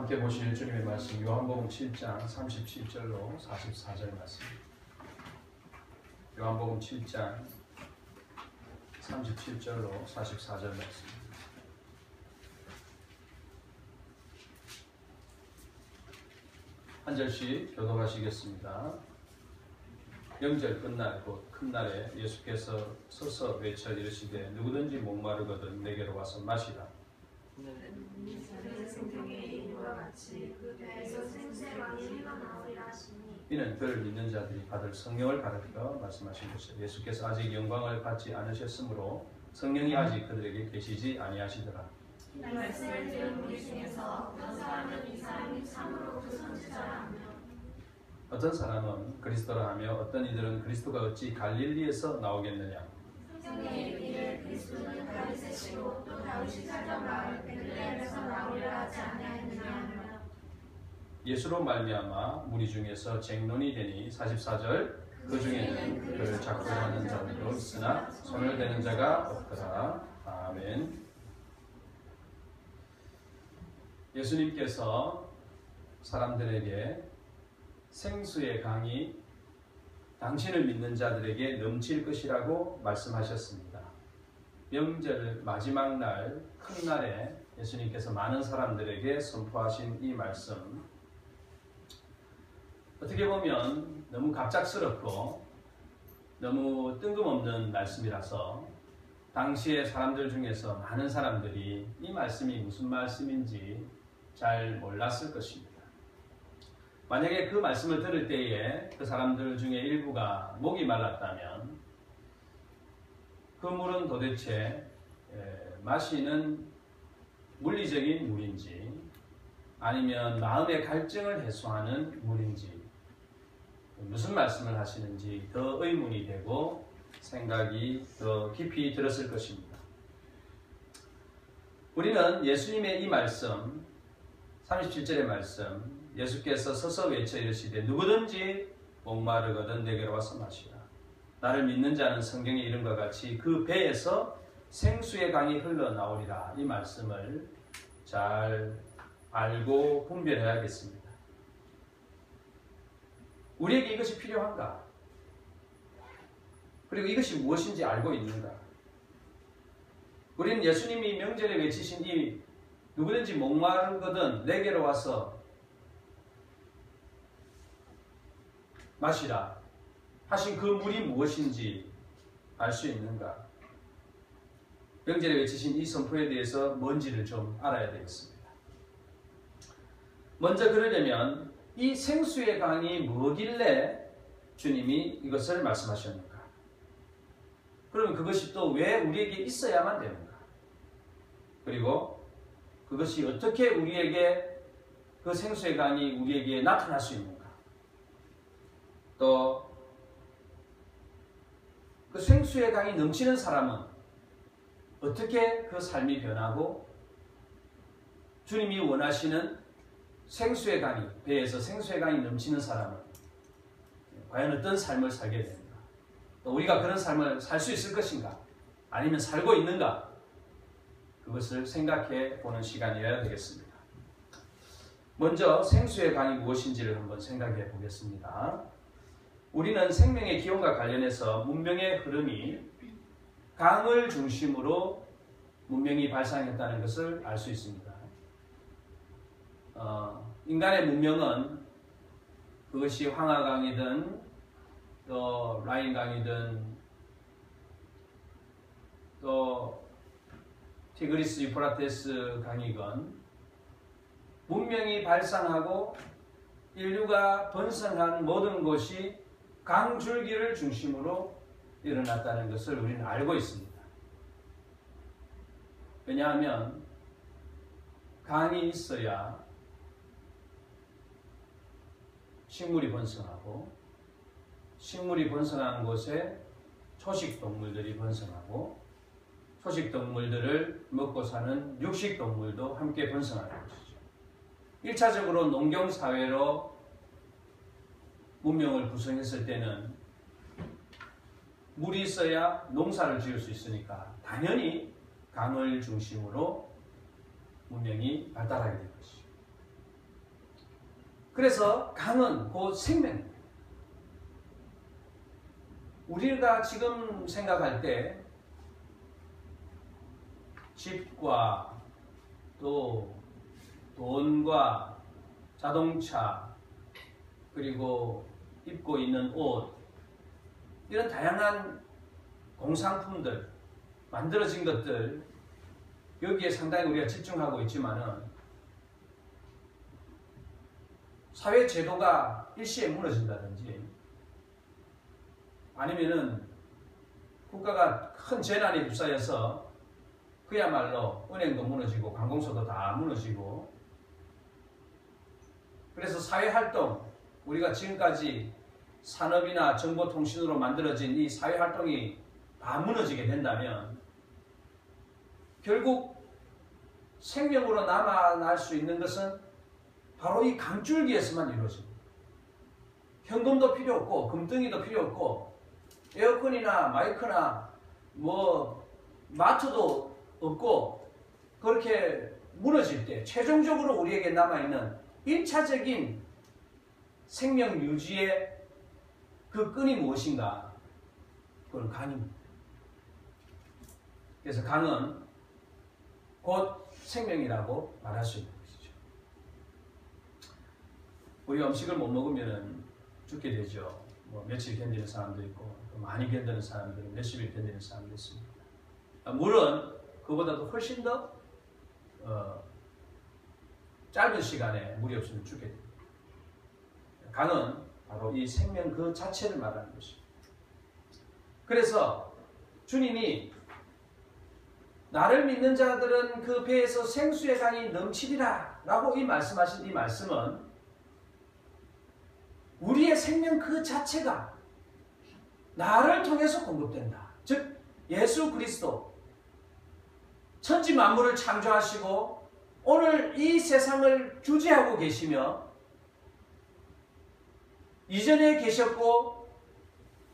함께 보실 주님의 말씀 요한복음 7장 37절로 44절 말씀. 요한복음 7장 37절로 44절 말씀. 한 절씩 교독하시겠습니다. 명절 끝날 곧 큰 날에 예수께서 서서 외쳐 이르시되 누구든지 목마르거든 내게로 와서 마시라. 이는 그를 믿는 자들이 받을 성령을 가르쳐 말씀하신 것이요 예수께서 아직 영광을 받지 않으셨으므로 성령이 아직 그들에게 계시지 아니하시더라. 이 말씀을 들은 우리 중에서 어떤 사람은 이 사람이 참으로 그 선지자라 하며 어떤 사람은 그리스도라 하며 어떤 이들은 그리스도가 어찌 갈릴리에서 나오겠느냐. 성경에 이르기를 그리스도는 다윗이시고 또 다윗이 살던 마을 베들레헴에서 나오리라 하지 아니하였느냐 하며 예수로 말미암아 무리 중에서 쟁론이 되니 44절 그 중에는 그를 잡고자 하는 자들도 있으나 손을 대는 자가 없더라. 아멘. 예수님께서 사람들에게 생수의 강이 당신을 믿는 자들에게 넘칠 것이라고 말씀하셨습니다. 명절 마지막 날, 큰 날에 예수님께서 많은 사람들에게 선포하신 이 말씀, 어떻게 보면 너무 갑작스럽고 너무 뜬금없는 말씀이라서 당시의 사람들 중에서 많은 사람들이 이 말씀이 무슨 말씀인지 잘 몰랐을 것입니다. 만약에 그 말씀을 들을 때에 그 사람들 중에 일부가 목이 말랐다면 그 물은 도대체 마시는 물리적인 물인지 아니면 마음의 갈증을 해소하는 물인지 무슨 말씀을 하시는지 더 의문이 되고 생각이 더 깊이 들었을 것입니다. 우리는 예수님의 이 말씀 37절의 말씀 예수께서 서서 외쳐 이르시되 누구든지 목마르거든 내게로 와서 마시라. 나를 믿는 자는 성경에 이름과 같이 그 배에서 생수의 강이 흘러나오리라. 이 말씀을 잘 알고 분별해야겠습니다. 우리에게 이것이 필요한가? 그리고 이것이 무엇인지 알고 있는가? 우리는 예수님이 명절에 외치신 이 누구든지 목마르거든 내게로 와서 마시라 하신 그 물이 무엇인지 알 수 있는가? 명절에 외치신 이 선포에 대해서 뭔지를 좀 알아야 되겠습니다. 먼저 그러려면 이 생수의 강이 뭐길래 주님이 이것을 말씀하셨는가? 그러면 그것이 또 왜 우리에게 있어야만 되는가? 그리고 그것이 어떻게 우리에게 그 생수의 강이 우리에게 나타날 수 있는가? 또 그 생수의 강이 넘치는 사람은 어떻게 그 삶이 변하고 주님이 원하시는 생수의 강이 배에서 생수의 강이 넘치는 사람은 과연 어떤 삶을 살게 되는가? 또 우리가 그런 삶을 살 수 있을 것인가? 아니면 살고 있는가? 그것을 생각해 보는 시간이어야 되겠습니다. 먼저 생수의 강이 무엇인지를 한번 생각해 보겠습니다. 우리는 생명의 기원과 관련해서 문명의 흐름이 강을 중심으로 문명이 발상했다는 것을 알 수 있습니다. 인간의 문명은 그것이 황하강이든 또 라인강이든 또 티그리스 유프라테스 강이건 문명이 발상하고 인류가 번성한 모든 것이 강줄기를 중심으로 일어났다는 것을 우리는 알고 있습니다. 왜냐하면 강이 있어야 식물이 번성하고 식물이 번성하는 곳에 초식동물들이 번성하고 초식동물들을 먹고 사는 육식동물도 함께 번성하는 것이죠. 1차적으로 농경사회로 문명을 구성했을 때는 물이 있어야 농사를 지을 수 있으니까 당연히 강을 중심으로 문명이 발달하게 된 것이죠. 그래서 강은 곧 생명입니다. 우리가 지금 생각할 때 집과 또 돈과 자동차 그리고 입고 있는 옷 이런 다양한 공산품들 만들어진 것들 여기에 상당히 우리가 집중하고 있지만은 사회 제도가 일시에 무너진다든지 아니면은 국가가 큰 재난에 휩싸여서 그야말로 은행도 무너지고 관공서도 다 무너지고 그래서 사회활동 우리가 지금까지 산업이나 정보통신으로 만들어진 이 사회활동이 다 무너지게 된다면 결국 생명으로 남아날 수 있는 것은 바로 이 강줄기에서만 이루어집니다. 현금도 필요 없고 금덩이도 필요 없고 에어컨이나 마이크나 뭐 마트도 없고 그렇게 무너질 때 최종적으로 우리에게 남아있는 1차적인 생명 유지의 그 끈이 무엇인가? 그건 강입니다. 그래서 강은 곧 생명이라고 말할 수 있는 것이죠. 우리 음식을 못 먹으면 죽게 되죠. 뭐 며칠 견디는 사람도 있고 많이 견디는 사람들은 몇십일 견디는 사람도 있습니다. 물은 그보다도 훨씬 더 짧은 시간에 물이 없으면 죽게 됩니다. 강은 바로 이 생명 그 자체를 말하는 것입니다. 그래서 주님이 나를 믿는 자들은 그 배에서 생수의 강이 넘치리라 라고 말씀하신 이 말씀은 우리의 생명 그 자체가 나를 통해서 공급된다. 즉 예수 그리스도 천지 만물을 창조하시고 오늘 이 세상을 주재하고 계시며 이전에 계셨고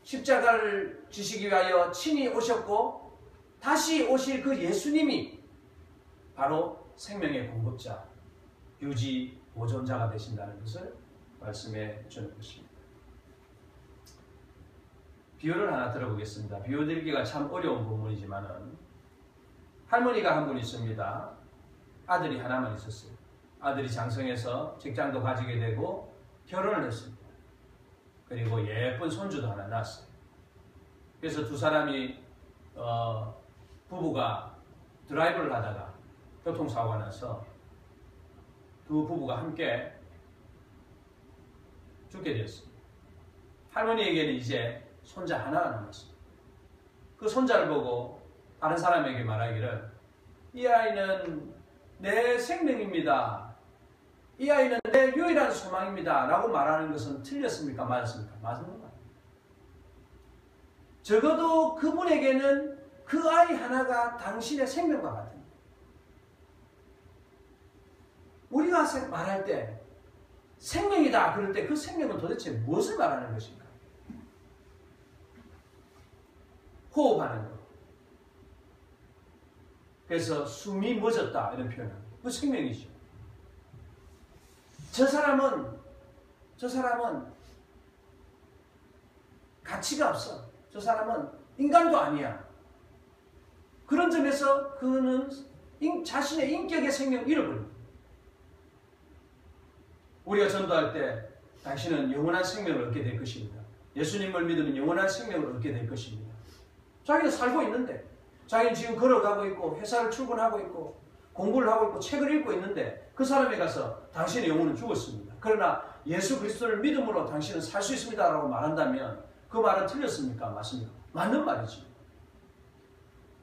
십자가를 지시기 위하여 친히 오셨고 다시 오실 그 예수님이 바로 생명의 공급자, 유지, 보존자가 되신다는 것을 말씀해 주는 것입니다. 비유를 하나 들어보겠습니다. 비유 드리기가 참 어려운 부분이지만은 할머니가 한 분 있습니다. 아들이 하나만 있었어요. 아들이 장성해서 직장도 가지게 되고 결혼을 했습니다. 그리고 예쁜 손주도 하나 낳았어요. 그래서 두 사람이 부부가 드라이브를 하다가 교통사고가 나서 두 부부가 함께 죽게 되었습니다. 할머니에게는 이제 손자 하나가 남았습니다. 그 손자를 보고 다른 사람에게 말하기를 이 아이는 내 생명입니다. 이 아이는 내 유일한 소망입니다. 라고 말하는 것은 틀렸습니까? 맞았습니까? 맞는 거예요. 적어도 그분에게는 그 아이 하나가 당신의 생명과 같습니다. 우리가 말할 때 생명이다 그럴 때 그 생명은 도대체 무엇을 말하는 것인가? 호흡하는 것. 그래서 숨이 멎었다 이런 표현합니다. 그 생명이죠. 저 사람은 가치가 없어. 저 사람은 인간도 아니야. 그런 점에서 그는 자신의 인격의 생명을 잃어버립니다. 우리가 전도할 때 당신은 영원한 생명을 얻게 될 것입니다. 예수님을 믿으면 영원한 생명을 얻게 될 것입니다. 자기는 살고 있는데 자기는 지금 걸어가고 있고 회사를 출근하고 있고 공부를 하고 있고 책을 읽고 있는데 그 사람에 가서 당신의 영혼은 죽었습니다. 그러나 예수 그리스도를 믿음으로 당신은 살 수 있습니다 라고 말한다면 그 말은 틀렸습니까? 맞습니까? 맞는 말이지.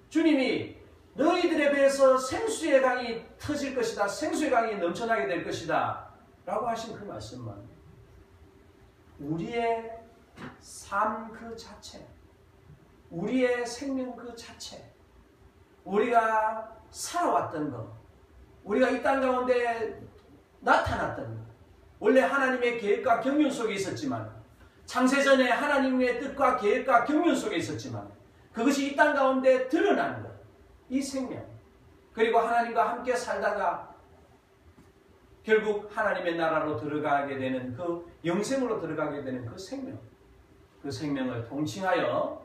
주님이 너희들에 대해서 생수의 강이 터질 것이다. 생수의 강이 넘쳐나게 될 것이다. 라고 하신 그 말씀만 우리의 삶 그 자체, 우리의 생명 그 자체, 우리가 살아왔던 것, 우리가 이 땅 가운데 나타났던 것, 원래 하나님의 계획과 경륜 속에 있었지만 창세전에 하나님의 뜻과 계획과 경륜 속에 있었지만 그것이 이 땅 가운데 드러나는 것, 이 생명, 그리고 하나님과 함께 살다가 결국 하나님의 나라로 들어가게 되는 그 영생으로 들어가게 되는 그 생명, 그 생명을 통칭하여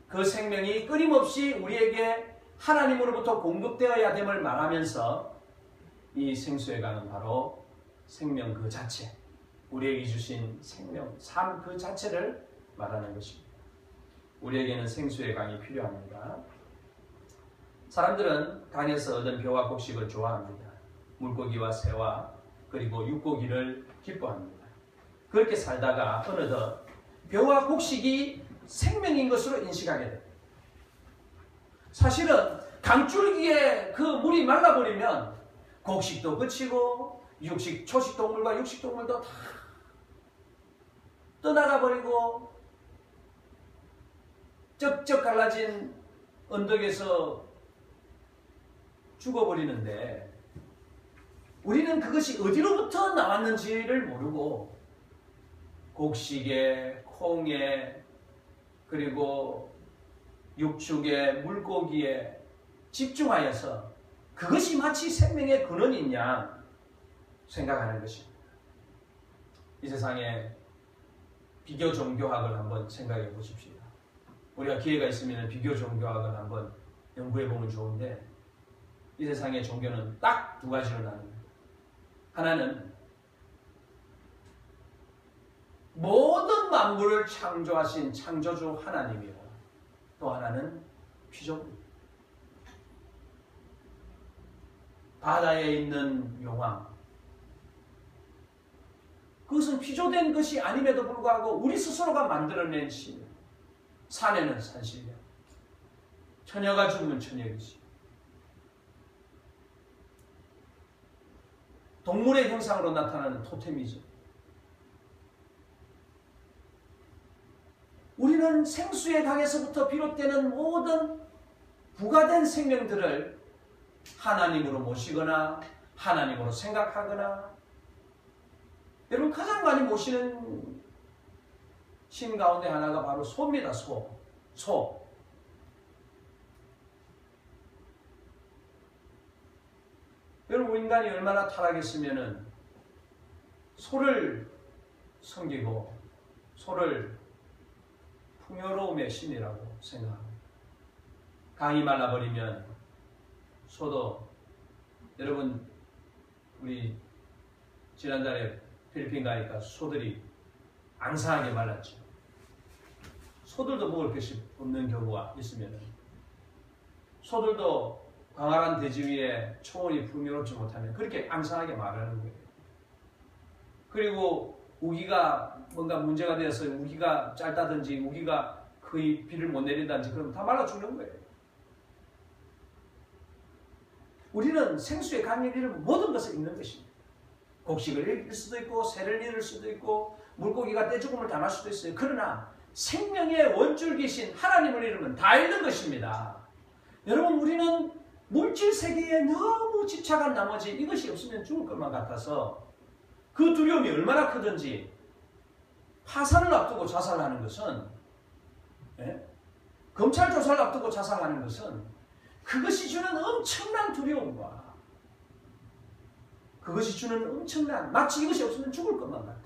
그 생명이 끊임없이 우리에게 하나님으로부터 공급되어야 됨을 말하면서 이 생수의 강은 바로 생명 그 자체, 우리에게 주신 생명, 삶 그 자체를 말하는 것입니다. 우리에게는 생수의 강이 필요합니다. 사람들은 강에서 얻은 벼와 곡식을 좋아합니다. 물고기와 새와 그리고 육고기를 기뻐합니다. 그렇게 살다가 어느덧 벼와 곡식이 생명인 것으로 인식하게 됩니다. 사실은 강줄기에 그 물이 말라버리면 곡식도 그치고 초식동물과 육식동물도 다 떠나가버리고 쩍쩍 갈라진 언덕에서 죽어버리는데 우리는 그것이 어디로부터 나왔는지를 모르고 곡식에, 콩에, 그리고 육축에, 물고기에 집중하여서 그것이 마치 생명의 근원인 양 생각하는 것입니다. 이 세상에 비교 종교학을 한번 생각해 보십시오. 우리가 기회가 있으면 비교 종교학을 한번 연구해 보면 좋은데 이 세상의 종교는 딱 두 가지로 나눕니다. 하나는 모든 만물을 창조하신 창조주 하나님이고 또 하나는 피조물입니다. 바다에 있는 용왕, 그것은 피조된 것이 아님에도 불구하고 우리 스스로가 만들어낸 신이에요. 산에는 산신령, 처녀가 죽으면 처녀이지. 동물의 형상으로 나타나는 토템이지. 우리는 생수의 강에서부터 비롯되는 모든 부가된 생명들을 하나님으로 모시거나 하나님으로 생각하거나, 여러분 가장 많이 모시는 신 가운데 하나가 바로 소입니다. 소. 여러분 인간이 얼마나 타락했으면은 소를 섬기고 소를 풍요로움의 신이라고 생각합니다. 강이 말라버리면 소도, 여러분 우리 지난달에 필리핀 가니까 소들이 앙상하게 말랐죠. 소들도 먹을 것이 없는 경우가 있으면 소들도 광활한 대지 위에 초원이 풍요롭지 못하면 그렇게 앙상하게 말하는 거예요. 그리고 우기가 뭔가 문제가 되어서 우기가 짧다든지 우기가 거의 비를 못 내린다든지 그러면 다 말라 죽는 거예요. 우리는 생수의 강을 잃으면 모든 것을 잃는 것입니다. 곡식을 잃을 수도 있고 새를 잃을 수도 있고 물고기가 떼죽음을 당할 수도 있어요. 그러나 생명의 원줄기신 하나님을 잃으면 다 잃는 것입니다. 여러분 우리는 물질 세계에 너무 집착한 나머지 이것이 없으면 죽을 것만 같아서 그 두려움이 얼마나 크든지 파산을 앞두고 자살하는 것은, 검찰 조사를 앞두고 자살하는 것은 그것이 주는 엄청난 두려움과 그것이 주는 엄청난, 마치 이것이 없으면 죽을 것만 같아.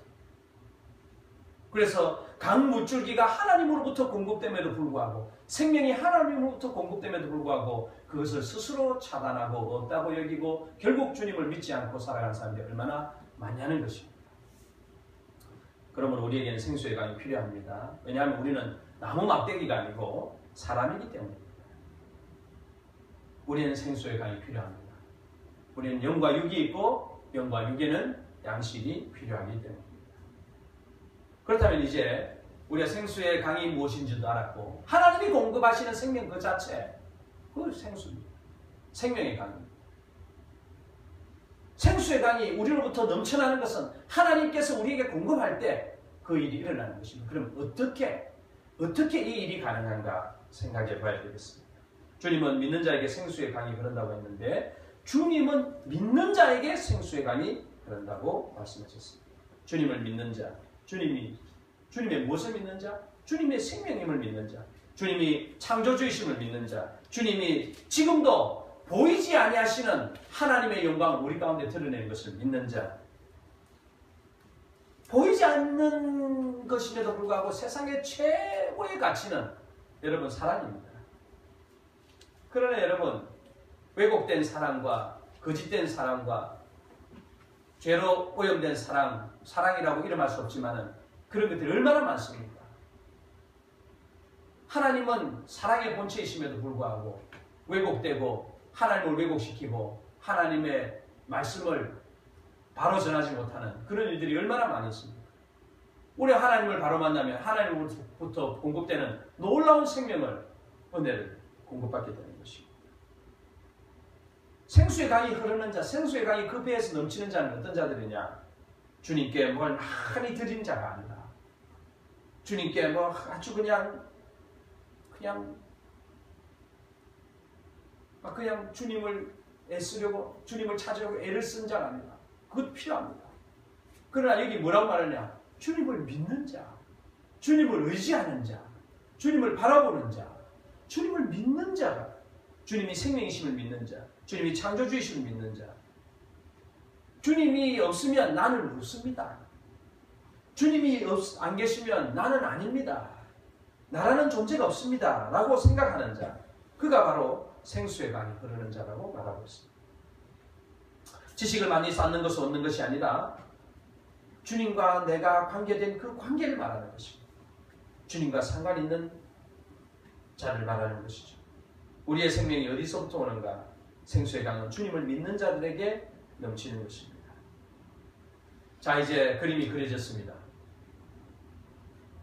그래서 강 물줄기가 하나님으로부터 공급됨에도 불구하고, 생명이 하나님으로부터 공급됨에도 불구하고 그것을 스스로 차단하고 없다고 여기고 결국 주님을 믿지 않고 살아가는 사람들이 얼마나 많냐는 것입니다. 그러므로 우리에게는 생수의 강이 필요합니다. 왜냐하면 우리는 나무 막대기가 아니고 사람이기 때문입니다. 우리는 생수의 강이 필요합니다. 우리는 영과 육이 있고 영과 육에는 양식이 필요하기 때문입니다. 그렇다면 이제 우리가 생수의 강이 무엇인지도 알았고 하나님이 공급하시는 생명 그 자체, 그 생수입니다. 생명의 강입니다. 생수의 강이 우리로부터 넘쳐나는 것은 하나님께서 우리에게 공급할 때 그 일이 일어나는 것입니다. 그럼 어떻게 이 일이 가능한가 생각해 봐야 되겠습니다. 주님은 믿는 자에게 생수의 강이 흐른다고 했는데 주님은 믿는 자에게 생수의 강이 흐른다고 말씀하셨습니다. 주님을 믿는 자, 주님의 무엇을 믿는 자? 주님의 생명임을 믿는 자, 주님이 창조주이심을 믿는 자, 주님이 지금도 보이지 아니하시는 하나님의 영광을 우리 가운데 드러내는 것을 믿는 자. 보이지 않는 것임에도 불구하고 세상의 최고의 가치는 여러분 사랑입니다. 그러나 여러분 왜곡된 사랑과 거짓된 사랑과 죄로 오염된 사랑이라고 이름할 수 없지만 그런 것들이 얼마나 많습니까? 하나님은 사랑의 본체이심에도 불구하고 왜곡되고 하나님을 왜곡시키고 하나님의 말씀을 바로 전하지 못하는 그런 일들이 얼마나 많이 있습니까? 우리 하나님을 바로 만나면 하나님으로부터 공급되는 놀라운 생명을, 은혜를 공급받게 되는 것입니다. 생수의 강이 흐르는 자, 생수의 강이 그 배에서 넘치는 자는 어떤 자들이냐? 주님께 뭘 많이 드린 자가 아니라 주님께 뭐 아주 그냥 주님을 애쓰려고 주님을 찾으려고 애를 쓴 자가 아니라 그것 필요합니다. 그러나 여기 뭐라고 말하냐? 주님을 믿는 자, 주님을 의지하는 자, 주님을 바라보는 자, 주님을 믿는 자가, 주님이 생명이심을 믿는 자, 주님이 창조주이심을 믿는 자. 주님이 없으면 나는 없습니다. 주님이 안 계시면 나는 아닙니다. 나라는 존재가 없습니다. 라고 생각하는 자. 그가 바로 생수의 강이 흐르는 자라고 말하고 있습니다. 지식을 많이 쌓는 것은 얻는 것이 아니라 주님과 내가 관계된 그 관계를 말하는 것입니다. 주님과 상관 있는 자를 말하는 것이죠. 우리의 생명이 어디서부터 오는가? 생수의 강은 주님을 믿는 자들에게 넘치는 것입니다. 자, 이제 그림이 그려졌습니다.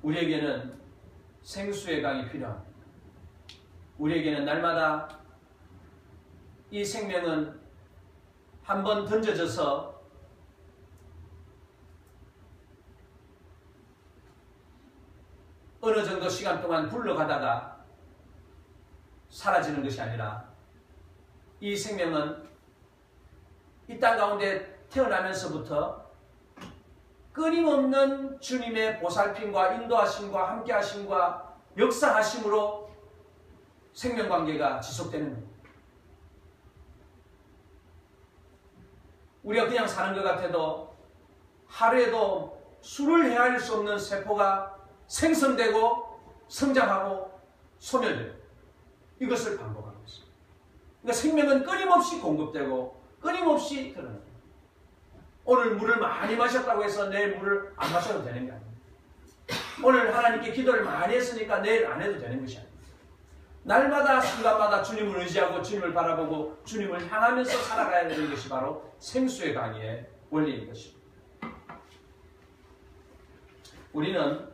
우리에게는 생수의 강이 필요합니다. 우리에게는 날마다 이 생명은 한번 던져져서 어느 정도 시간 동안 굴러가다가 사라지는 것이 아니라 이 생명은 이 땅 가운데 태어나면서부터 끊임없는 주님의 보살핌과 인도하심과 함께하심과 역사하심으로 생명관계가 지속되는 겁니다. 우리가 그냥 사는 것 같아도 하루에도 수를 헤아릴 수 없는 세포가 생성되고 성장하고 소멸돼요. 이것을 반복하고 있습니다. 그러니까 생명은 끊임없이 공급되고 끊임없이 드러납니다. 오늘 물을 많이 마셨다고 해서 내일 물을 안 마셔도 되는 게 아닙니다. 오늘 하나님께 기도를 많이 했으니까 내일 안 해도 되는 것이 아닙니다. 날마다 순간마다 주님을 의지하고 주님을 바라보고 주님을 향하면서 살아가야 되는 것이 바로 생수의 강의 원리인 것입니다. 우리는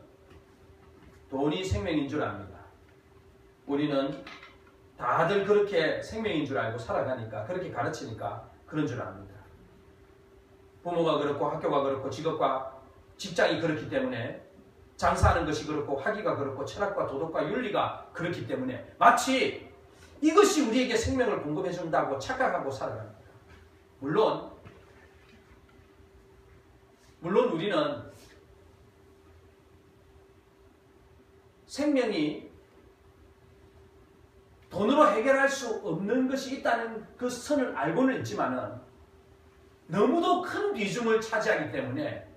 돈이 생명인 줄 압니다. 우리는 다들 그렇게 생명인 줄 알고 살아가니까, 그렇게 가르치니까 그런 줄 압니다. 부모가 그렇고 학교가 그렇고 직업과 직장이 그렇기 때문에 장사하는 것이 그렇고 학위가 그렇고 철학과 도덕과 윤리가 그렇기 때문에 마치 이것이 우리에게 생명을 공급해 준다고 착각하고 살아갑니다. 물론 우리는 생명이 돈으로 해결할 수 없는 것이 있다는 그 선을 알고는 있지만은 너무도 큰 비중을 차지하기 때문에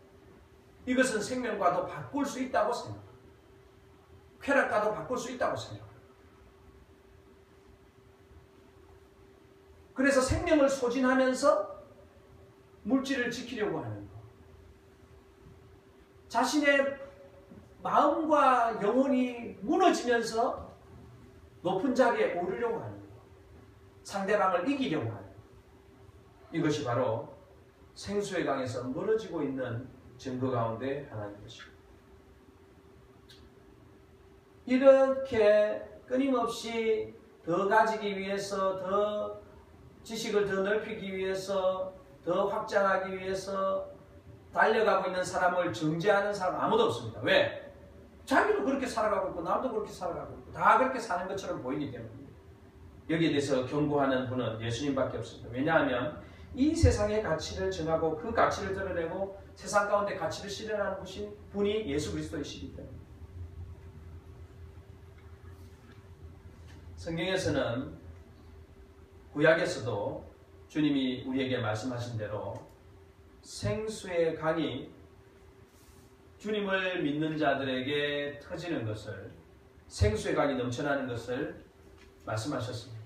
이것은 생명과도 바꿀 수 있다고 생각합니다. 쾌락과도 바꿀 수 있다고 생각합니다. 그래서 생명을 소진하면서 물질을 지키려고 하는 것. 자신의 마음과 영혼이 무너지면서 높은 자리에 오르려고 하는 것. 상대방을 이기려고 하는 것. 이것이 바로 생수의 강에서 멀어지고 있는 증거 가운데 하나인 것입니다. 이렇게 끊임없이 더 가지기 위해서, 더 지식을 더 넓히기 위해서, 더 확장하기 위해서 달려가고 있는 사람을 정죄하는 사람 아무도 없습니다. 왜? 자기도 그렇게 살아가고 있고 남도 그렇게 살아가고 있고 다 그렇게 사는 것처럼 보이기 때문입니다. 여기에 대해서 경고하는 분은 예수님밖에 없습니다. 왜냐하면 이 세상의 가치를 정하고 그 가치를 드러내고 세상 가운데 가치를 실현하는 분이 예수 그리스도이시기 때문에. 성경에서는 구약에서도 주님이 우리에게 말씀하신 대로 생수의 강이 주님을 믿는 자들에게 터지는 것을, 생수의 강이 넘쳐나는 것을 말씀하셨습니다.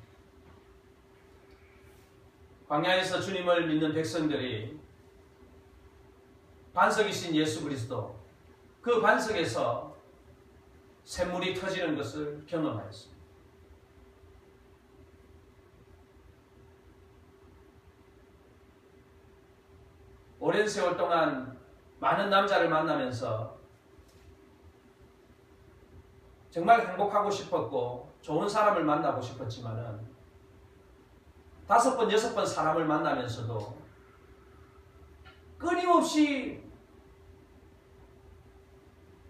광야에서 주님을 믿는 백성들이 반석이신 예수 그리스도, 그 반석에서 샘물이 터지는 것을 경험하였습니다. 오랜 세월 동안 많은 남자를 만나면서 정말 행복하고 싶었고 좋은 사람을 만나고 싶었지만은 5번, 6번 사람을 만나면서도 끊임없이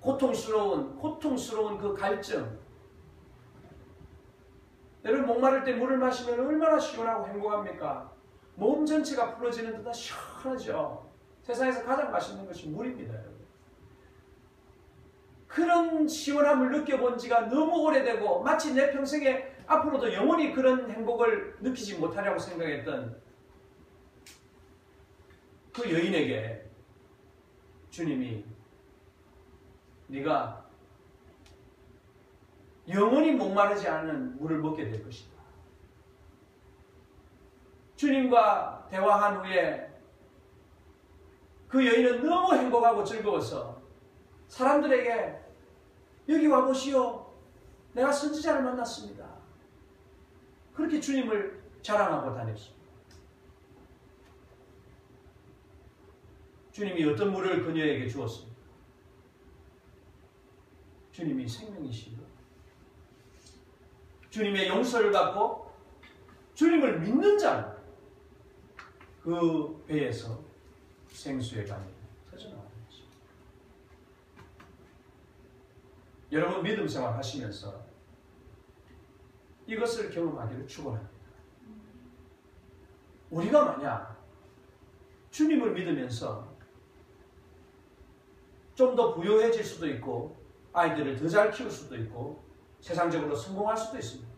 고통스러운 그 갈증. 여러분, 목마를 때 물을 마시면 얼마나 시원하고 행복합니까? 몸 전체가 풀어지는 듯한 시원하죠. 세상에서 가장 맛있는 것이 물입니다, 여러분. 그런 시원함을 느껴본 지가 너무 오래되고 마치 내 평생에 앞으로도 영원히 그런 행복을 느끼지 못하려고 생각했던 그 여인에게 주님이 네가 영원히 목마르지 않은 물을 먹게 될 것이다. 주님과 대화한 후에 그 여인은 너무 행복하고 즐거워서 사람들에게 여기 와보시오. 내가 선지자를 만났습니다. 그렇게 주님을 자랑하고 다녔습니다. 주님이 어떤 물을 그녀에게 주었습니까? 주님이 생명이시고 주님의 용서를 받고 주님을 믿는 자는 그 배에서 생수의 강이 터져나오는 것입니다. 여러분, 믿음 생활 하시면서 이것을 경험하기를 축원합니다. 우리가 만약 주님을 믿으면서 좀 더 부유해질 수도 있고 아이들을 더 잘 키울 수도 있고 세상적으로 성공할 수도 있습니다.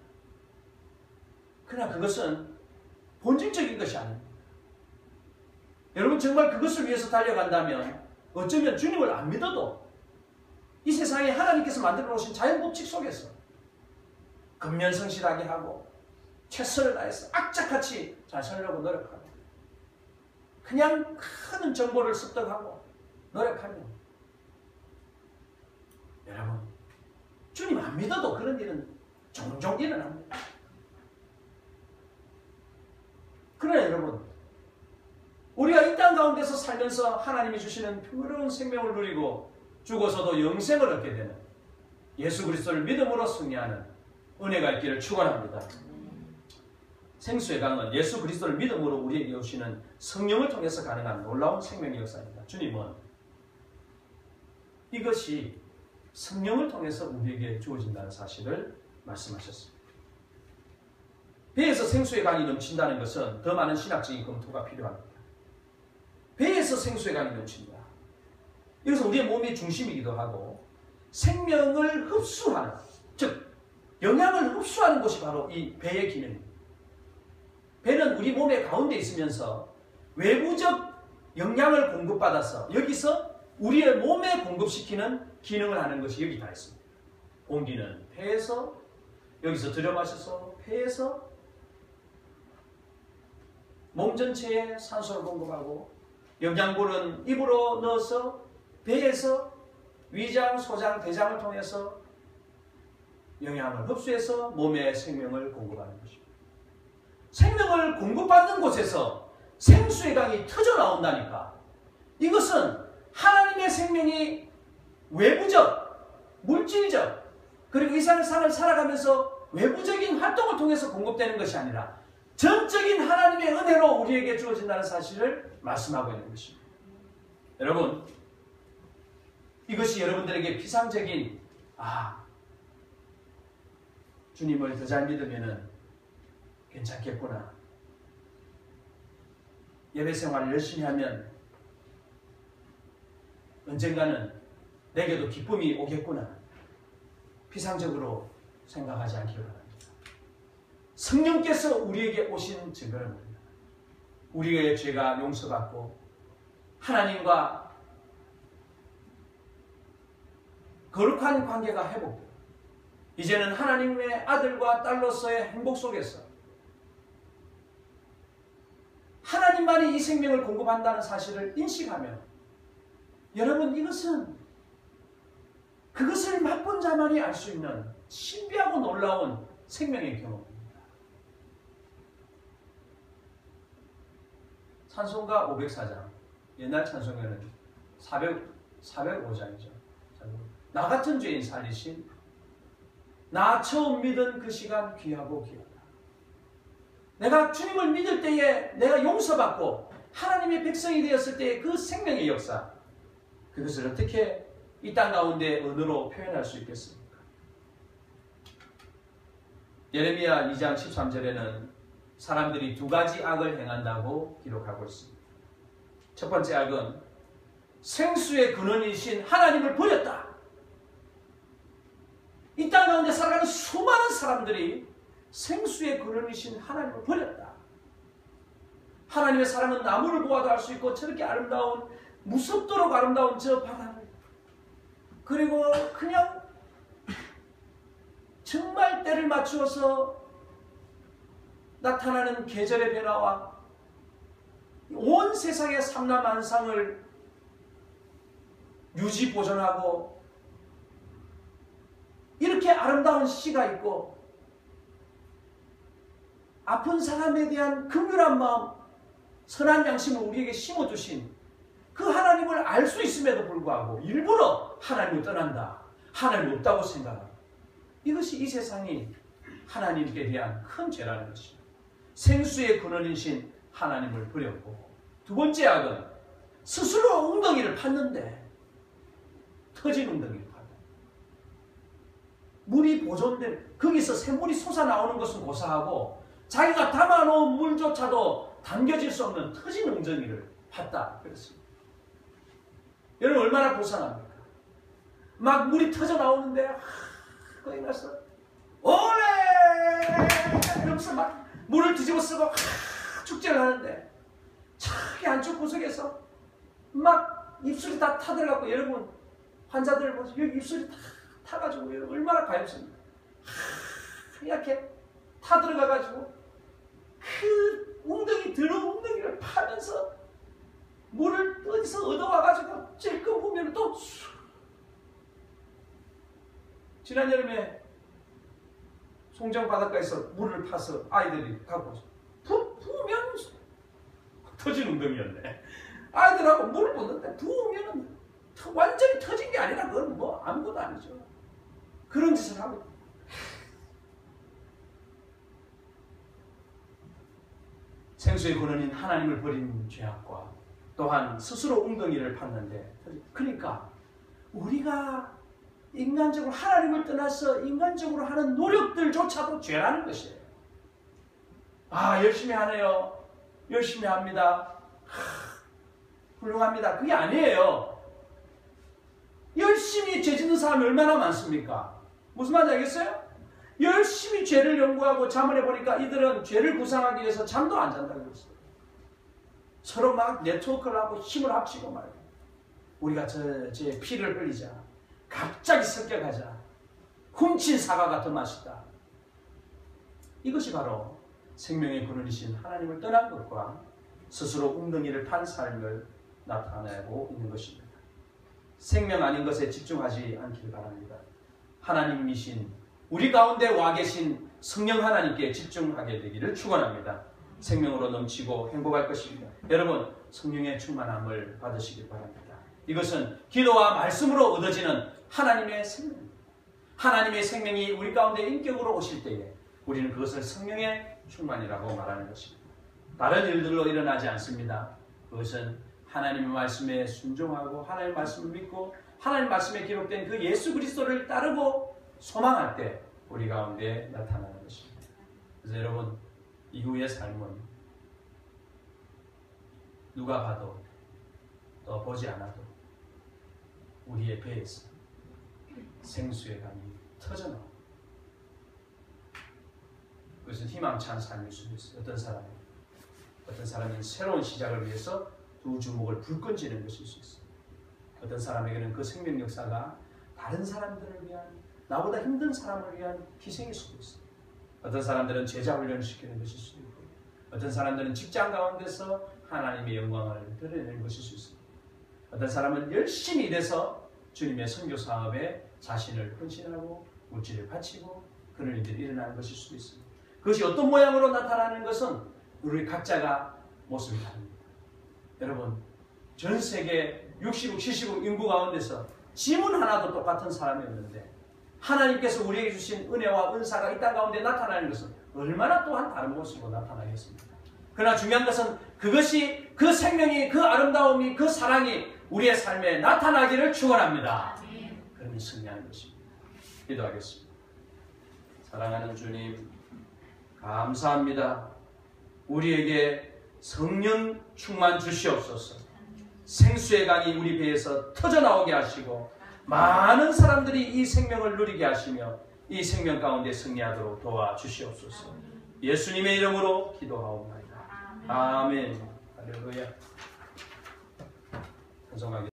그러나 그것은 본질적인 것이 아닙니다. 여러분, 정말 그것을 위해서 달려간다면 어쩌면 주님을 안 믿어도 이 세상에 하나님께서 만들어 놓으신 자연법칙 속에서 근면성실하게 하고 최선을 다해서 악착같이 잘 살려고 노력하고 그냥 큰 정보를 습득하고 노력하면 여러분, 주님 안 믿어도 그런 일은 종종 일어납니다. 그러나 여러분, 우리가 이 땅 가운데서 살면서 하나님이 주시는 풍요로운 생명을 누리고 죽어서도 영생을 얻게 되는 예수 그리스도를 믿음으로 승리하는 은혜가 있기를 축원합니다. 생수의 강은 예수 그리스도를 믿음으로 우리에게 오시는 성령을 통해서 가능한 놀라운 생명의 역사입니다. 주님은 이것이 성령을 통해서 우리에게 주어진다는 사실을 말씀하셨습니다. 배에서 생수의 강이 넘친다는 것은 더 많은 신학적인 검토가 필요합니다. 배에서 생수의 강이 넘친다. 이것은 우리의 몸의 중심이기도 하고 생명을 흡수하는, 즉 영양을 흡수하는 것이 바로 이 배의 기능입니다. 배는 우리 몸의 가운데 있으면서 외부적 영양을 공급받아서 여기서 우리의 몸에 공급시키는 기능을 하는 것이 여기 다 있습니다. 공기는 폐에서, 여기서 들여 마셔서 폐에서 몸 전체에 산소를 공급하고, 영양분은 입으로 넣어서 배에서 위장, 소장, 대장을 통해서 영양을 흡수해서 몸에 생명을 공급하는 것입니다. 생명을 공급받는 곳에서 생수의 강이 터져 나온다니까. 이것은 하나님의 생명이 외부적, 물질적, 그리고 이 삶을 살아가면서 외부적인 활동을 통해서 공급되는 것이 아니라 전적인 하나님의 은혜로 우리에게 주어진다는 사실을 말씀하고 있는 것입니다. 여러분, 이것이 여러분들에게 피상적인 주님을 더 잘 믿으면 괜찮겠구나, 예배생활을 열심히 하면 언젠가는 내게도 기쁨이 오겠구나, 피상적으로 생각하지 않기를 바랍니다. 성령께서 우리에게 오신 증거를 봅니다. 우리의 죄가 용서받고 하나님과 거룩한 관계가 회복되고 이제는 하나님의 아들과 딸로서의 행복 속에서 하나님만이 이 생명을 공급한다는 사실을 인식하며 여러분 이것은 그것을 맛본 자만이 알 수 있는 신비하고 놀라운 생명의 경험입니다. 찬송가 504장 옛날 찬송가는 405장이죠. 나 같은 죄인 살리신 나 처음 믿은 그 시간 귀하고 귀하다. 내가 주님을 믿을 때에 내가 용서받고 하나님의 백성이 되었을 때의 그 생명의 역사 그것을 어떻게 이 땅 가운데 언어로 표현할 수 있겠습니까? 예레미야 2장 13절에는 사람들이 두 가지 악을 행한다고 기록하고 있습니다. 첫 번째 악은 생수의 근원이신 하나님을 버렸다. 이 땅 가운데 살아가는 수많은 사람들이 생수의 근원이신 하나님을 버렸다. 하나님의 사랑은 나무를 보아도 알 수 있고 저렇게 아름다운 무섭도록 아름다운 저 바다를 그리고 그냥 정말 때를 맞추어서 나타나는 계절의 변화와 온 세상의 삼라만상을 유지 보존하고 이렇게 아름다운 시가 있고 아픈 사람에 대한 긍휼한 마음 선한 양심을 우리에게 심어주신 그 하나님을 알 수 있음에도 불구하고 일부러 하나님을 떠난다. 하나님 없다고 생각한다. 이것이 이 세상이 하나님께 대한 큰 죄라는 것입니다. 생수의 근원이신 하나님을 버렸고 두 번째 악은 스스로 웅덩이를 팠는데 터진 웅덩이를 팠다. 물이 보존된 거기서 샘물이 솟아나오는 것은 고사하고 자기가 담아놓은 물조차도 담겨질 수 없는 터진 웅덩이를 팠다. 그렇습니다. 여러분 얼마나 불쌍합니까? 막 물이 터져 나오는데 거기 가서 올레! 이러면서 막 물을 뒤집어 쓰고 축제를 하는데 저기 안쪽 구석에서 막 입술이 다 타들어가고 여러분 환자들 보세요. 여기 입술이 다 타가지고 여러분 얼마나 가엾습니까? 이렇게 타들어가가지고 그 웅덩이 더러운 웅덩이를 파면서 물을 어디서 얻어와가지고 찔끔 보면 또 지난 여름에 송정 바닷가에서 물을 파서 아이들이 갖고 부으면 터진 웅덩이였네. 아이들하고 물을 붓는데 부으면 완전히 터진 게 아니라 그건 뭐 아무것도 아니죠. 그런 짓을 하고 생수의 근원인 하나님을 버린 죄악과 또한 스스로 웅덩이를 팠는데 그러니까 우리가 인간적으로 하나님을 떠나서 인간적으로 하는 노력들조차도 죄라는 것이에요. 아 열심히 하네요. 열심히 합니다. 훌륭합니다. 그게 아니에요. 열심히 죄 짓는 사람이 얼마나 많습니까? 무슨 말인지 알겠어요? 열심히 죄를 연구하고 잠을 해보니까 이들은 죄를 구상하기 위해서 잠도 안 잔다고 그랬어요. 서로 막 네트워크를 하고 힘을 합치고 말이에요. 우리가 제 피를 흘리자. 갑자기 섞여가자. 훔친 사과 같은 맛이다. 이것이 바로 생명의 근원이신 하나님을 떠난 것과 스스로 웅덩이를 판 삶을 나타내고 있는 것입니다. 생명 아닌 것에 집중하지 않길 바랍니다. 하나님이신 우리 가운데 와 계신 성령 하나님께 집중하게 되기를 축원합니다. 생명으로 넘치고 행복할 것입니다. 여러분 성령의 충만함을 받으시길 바랍니다. 이것은 기도와 말씀으로 얻어지는 하나님의 생명입니다. 하나님의 생명이 우리 가운데 인격으로 오실 때에 우리는 그것을 성령의 충만이라고 말하는 것입니다. 다른 일들로 일어나지 않습니다. 그것은 하나님의 말씀에 순종하고 하나님의 말씀을 믿고 하나님의 말씀에 기록된 그 예수 그리스도를 따르고 소망할 때 우리 가운데 나타나는 것입니다. 그래서 여러분 이후의 삶은 누가 봐도 또 보지 않아도 우리의 배에서 생수의 강이 터져나옵니다. 그것은 희망찬 삶일 수도 있어요. 어떤 사람은 새로운 시작을 위해서 두 주먹을 불끈 쥐는 것일 수 있어요. 어떤 사람에게는 그 생명 역사가 다른 사람들을 위한, 나보다 힘든 사람을 위한 희생일 수도 있어요. 어떤 사람들은 제자 훈련을 시키는 것일 수도 있고, 어떤 사람들은 직장 가운데서 하나님의 영광을 드러내는 것일 수 있습니다. 어떤 사람은 열심히 일해서 주님의 선교 사업에 자신을 헌신하고 물질을 바치고 그런 일들이 일어나는 것일 수도 있습니다. 그것이 어떤 모양으로 나타나는 것은 우리 각자가 모습이 다릅니다. 여러분, 전 세계 60억, 70억 인구 가운데서 지문 하나도 똑같은 사람이 없는데 하나님께서 우리에게 주신 은혜와 은사가 이 땅 가운데 나타나는 것은 얼마나 또한 다른 모습으로 나타나겠습니까? 그러나 중요한 것은 그것이, 그 생명이, 그 아름다움이, 그 사랑이 우리의 삶에 나타나기를 축원합니다. 그러면 승리하는 것입니다. 기도하겠습니다. 사랑하는 주님, 감사합니다. 우리에게 성령 충만 주시옵소서. 생수의 강이 우리 배에서 터져나오게 하시고 많은 사람들이 이 생명을 누리게 하시며 이 생명 가운데 승리하도록 도와주시옵소서. 예수님의 이름으로 기도하옵나이다. 아멘. 할렐루야. 찬송하겠습니다.